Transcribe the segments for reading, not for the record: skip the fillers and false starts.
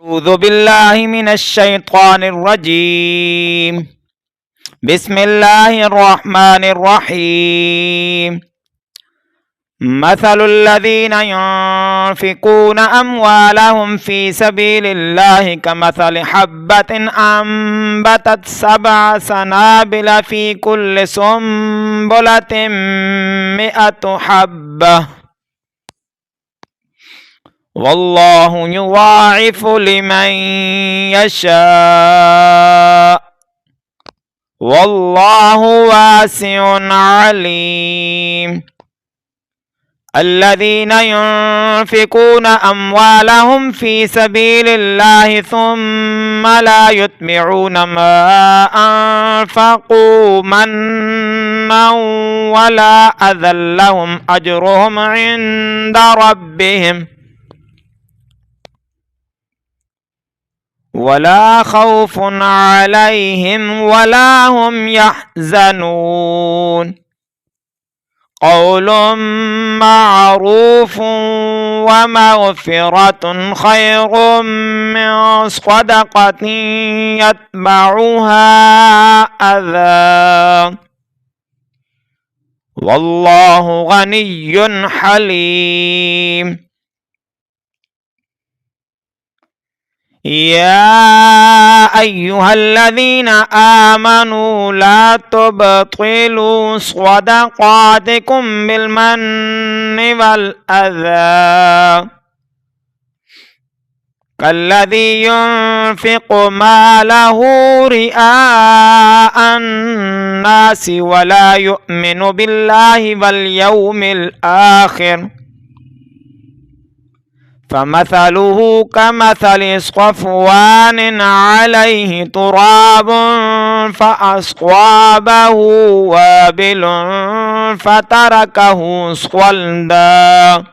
أعوذ بالله من الشيطان الرجيم. بسم الله الرحمن الرحيم. مثل الذين ينفقون أموالهم في سبيل الله كمثل حبة أنبتت 7 سنابل في كل سنبلة 100 حبة والله يضاعف لمن يشاء والله واسع عليم. الذين ينفقون أموالهم في سبيل الله ثم لا يتبعون ما أنفقوا منا ولا أذى لهم أجرهم عند ربهم ولا خوف عليهم ولا هم يحزنون. قول معروف ومغفرة خير من صدقة يتبعها أذى والله غني حليم. يا أيها الذين آمنوا لا تبطلوا صدقاتكم بالمن والأذى كالذي ينفق ماله رئاء الناس ولا يؤمن بالله واليوم الآخر فمثله كمثل صفوان عليه تراب فأصابه وابل فتركه صلدا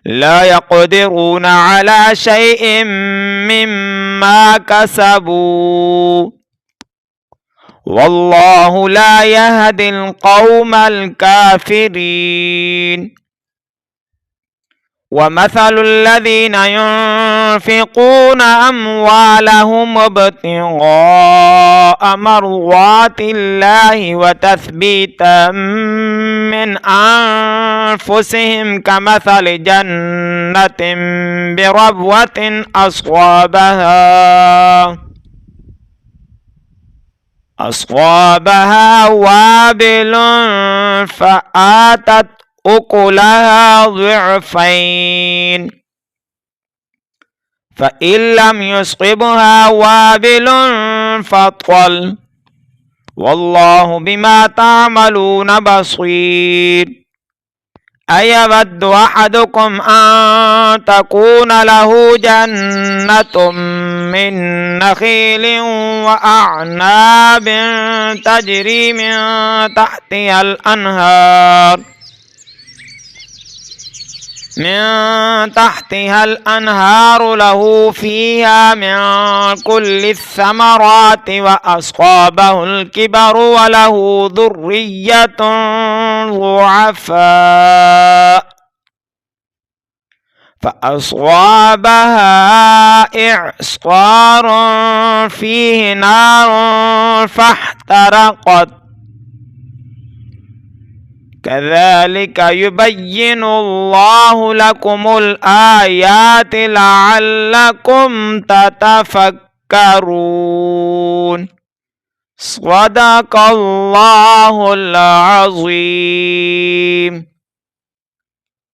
لا يقدرون على شيء مما كسبوا والله لا يهدي القوم الكافرين. ومثل الذين ينفقون أموالهم ابتغاء مرضات الله وتثبيتا من أنفسهم كمثل جنة بربوة أصابها وابل فآتت أكلها ضعفين فإن لم يصبها وابل فطل والله بما تعملون بصير. أيود أحدكم أن تكون له جنة من نخيل وأعناب تجري من تحتها الأنهار له فيها من كل الثمرات وأصابه الكبر وله ذرية ضعفاء فأصابها إعصار فيه نار فاحترقت كذلك يبين الله لكم الآيات لعلكم تتفكرون. صدق الله العظيم.